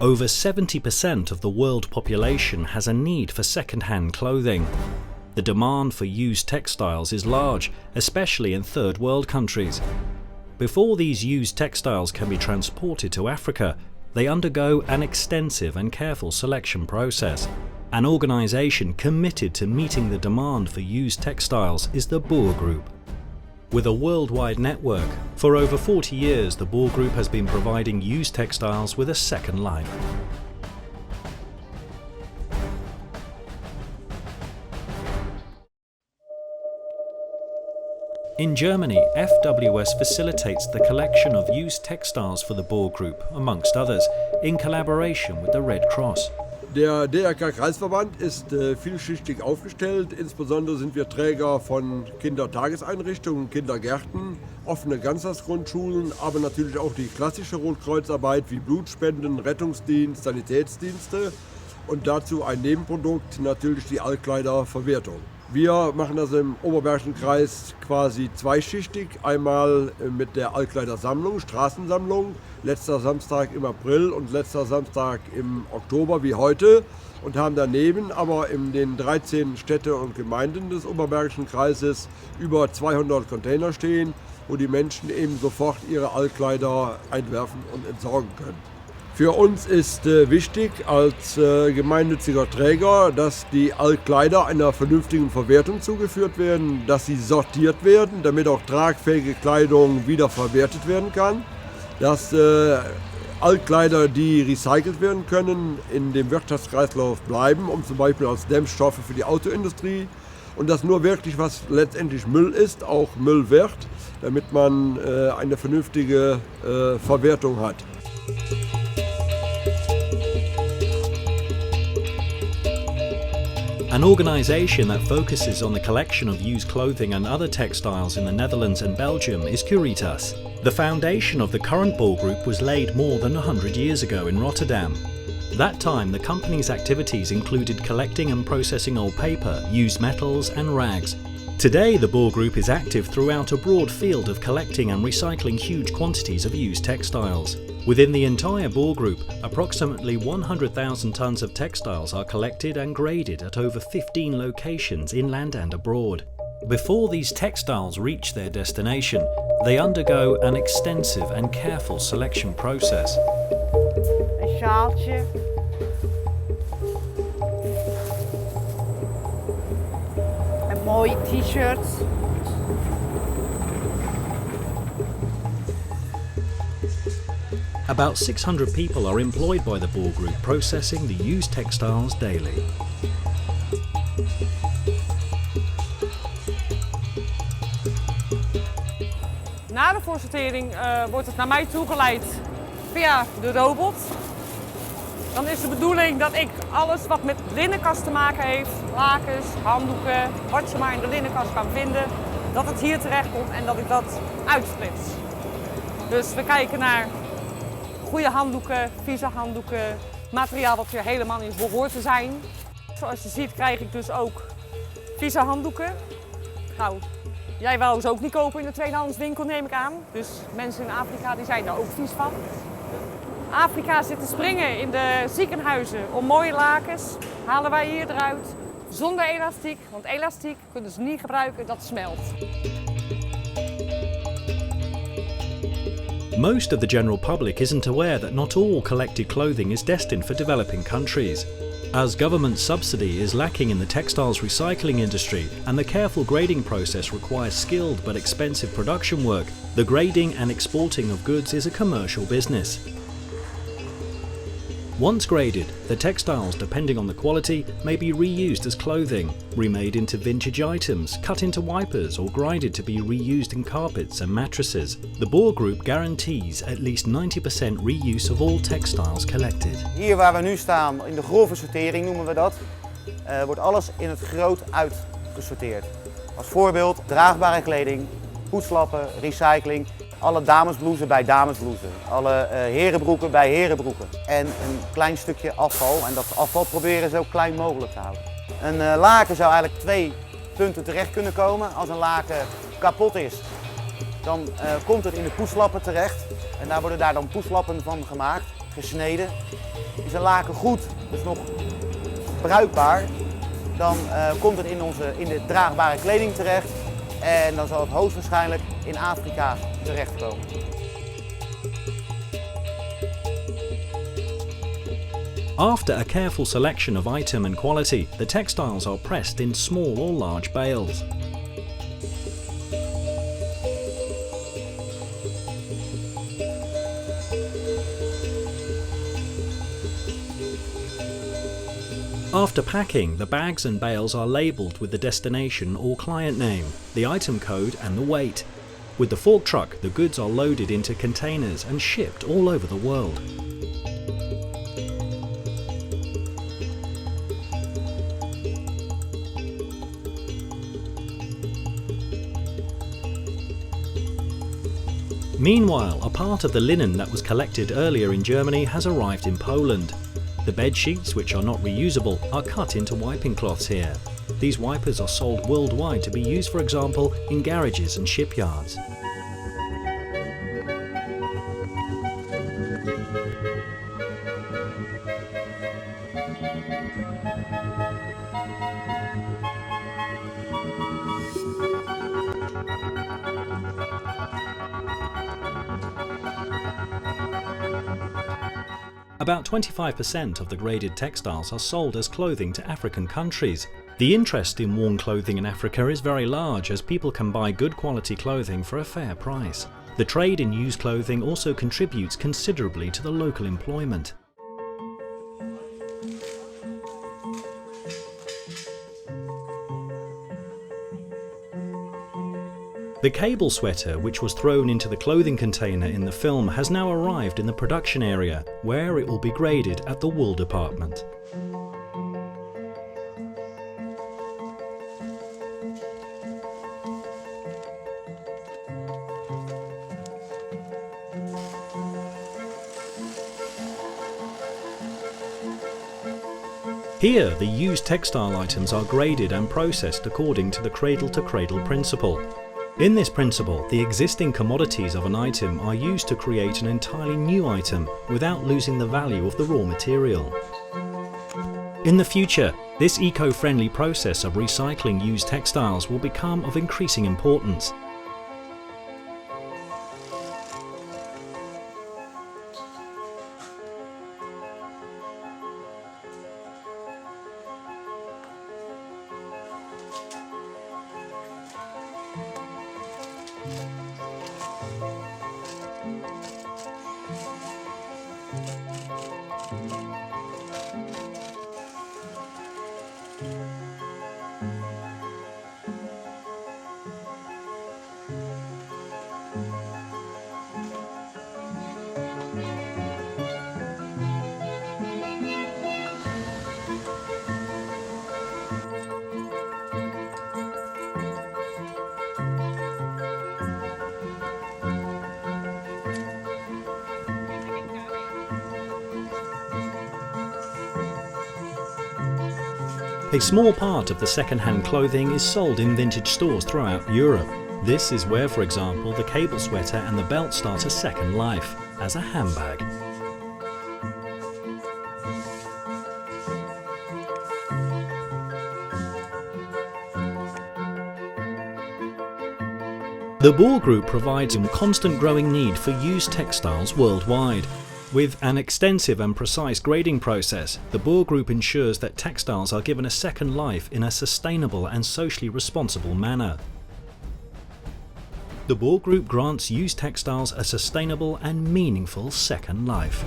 Over 70% of the world population has a need for second-hand clothing. The demand for used textiles is large, especially in third world countries. Before these used textiles can be transported to Africa, they undergo an extensive and careful selection process. An organization committed to meeting the demand for used textiles is the Boer Group. With a worldwide network, for over 40 years the Boer Group has been providing used textiles with a second life. In Germany, FWS facilitates the collection of used textiles for the Boer Group, amongst others, in collaboration with the Red Cross. Der DRK-Kreisverband ist vielschichtig aufgestellt. Insbesondere sind wir Träger von Kindertageseinrichtungen, Kindergärten, offene Ganztagsgrundschulen, aber natürlich auch die klassische Rotkreuzarbeit wie Blutspenden, Rettungsdienst, Sanitätsdienste und dazu ein Nebenprodukt, natürlich die Altkleiderverwertung. Wir machen das im Oberbergischen Kreis quasi zweischichtig, einmal mit der Altkleidersammlung, Straßensammlung, letzter Samstag im April und letzter Samstag im Oktober wie heute und haben daneben aber in den 13 Städte und Gemeinden des Oberbergischen Kreises über 200 Container stehen, wo die Menschen eben sofort ihre Altkleider einwerfen und entsorgen können. Für uns ist wichtig als gemeinnütziger Träger, dass die Altkleider einer vernünftigen Verwertung zugeführt werden, dass sie sortiert werden, damit auch tragfähige Kleidung wiederverwertet werden kann, dass Altkleider, die recycelt werden können, in dem Wirtschaftskreislauf bleiben, um zum Beispiel als Dämmstoffe für die Autoindustrie und dass nur wirklich was letztendlich Müll ist, auch Müll wird, damit man eine vernünftige Verwertung hat. An organization that focuses on the collection of used clothing and other textiles in the Netherlands and Belgium is Curitas. The foundation of the current Boer Group was laid more than 100 years ago in Rotterdam. That time, the company's activities included collecting and processing old paper, used metals and rags. Today, the Boer Group is active throughout a broad field of collecting and recycling huge quantities of used textiles. Within the entire Boer Group, approximately 100,000 tons of textiles are collected and graded at over 15 locations inland and abroad. Before these textiles reach their destination, they undergo an extensive and careful selection process. Een sjaaltje. Een mooie t-shirt. About 600 people are employed by the Boer Group processing the used textiles daily. Na de voorsortering wordt het naar mij toegeleid via de robot. Dan is de bedoeling dat ik alles wat met linnenkast te maken heeft, lakens, handdoeken, wat je maar in de linnenkast kan vinden, dat het hier terecht komt en dat ik dat uitsplits. Dus we kijken naar goede handdoeken, vieze handdoeken, materiaal wat weer helemaal niet behoort te zijn. Zoals je ziet krijg ik dus ook vieze handdoeken. Nou, jij wou ze ook niet kopen in de tweedehandswinkel, neem ik aan. Dus mensen in Afrika die zijn daar ook vies van. Afrika zit te springen in de ziekenhuizen om mooie lakens. Halen wij hier eruit zonder elastiek, want elastiek kunnen ze niet gebruiken, dat smelt. Most of the general public isn't aware that not all collected clothing is destined for developing countries. As government subsidy is lacking in the textiles recycling industry and the careful grading process requires skilled but expensive production work, the grading and exporting of goods is a commercial business. Once graded, the textiles, depending on the quality, may be reused as clothing, remade into vintage items, cut into wipers or grinded to be reused in carpets and mattresses. The Boer Group guarantees at least 90% reuse of all textiles collected. Hier waar we nu staan, in de grove sortering noemen we dat, wordt alles in het groot uitgesorteerd. Als voorbeeld draagbare kleding, poetslappen, recycling. Alle damesblouses bij damesblouses, alle herenbroeken bij herenbroeken. En een klein stukje afval en dat afval proberen zo klein mogelijk te houden. Een laken zou eigenlijk 2 punten terecht kunnen komen. Als een laken kapot is, dan komt het in de poetslappen terecht. En daar worden dan poetslappen van gemaakt. gesneden. Is een laken goed, dus nog bruikbaar, dan komt het in de draagbare kleding terecht en dan zal het hoogstwaarschijnlijk in Afrika terechtkomen. After a careful selection of item and quality, the textiles are pressed in small or large bales. After packing, the bags and bales are labelled with the destination or client name, the item code and the weight. With the fork truck, the goods are loaded into containers and shipped all over the world. Meanwhile, a part of the linen that was collected earlier in Germany has arrived in Poland. The bed sheets, which are not reusable, are cut into wiping cloths here. These wipers are sold worldwide to be used, for example, in garages and shipyards. About 25% of the graded textiles are sold as clothing to African countries. The interest in worn clothing in Africa is very large, as people can buy good quality clothing for a fair price. The trade in used clothing also contributes considerably to the local employment. The cable sweater, which was thrown into the clothing container in the film, has now arrived in the production area, where it will be graded at the wool department. Here, the used textile items are graded and processed according to the cradle-to-cradle principle. In this principle, the existing commodities of an item are used to create an entirely new item without losing the value of the raw material. In the future, this eco-friendly process of recycling used textiles will become of increasing importance. A small part of the second-hand clothing is sold in vintage stores throughout Europe. This is where, for example, the cable sweater and the belt start a second life, as a handbag. The Bohr Group provides a constant growing need for used textiles worldwide. With an extensive and precise grading process, the Bohr Group ensures that textiles are given a second life in a sustainable and socially responsible manner. The Bohr Group grants used textiles a sustainable and meaningful second life.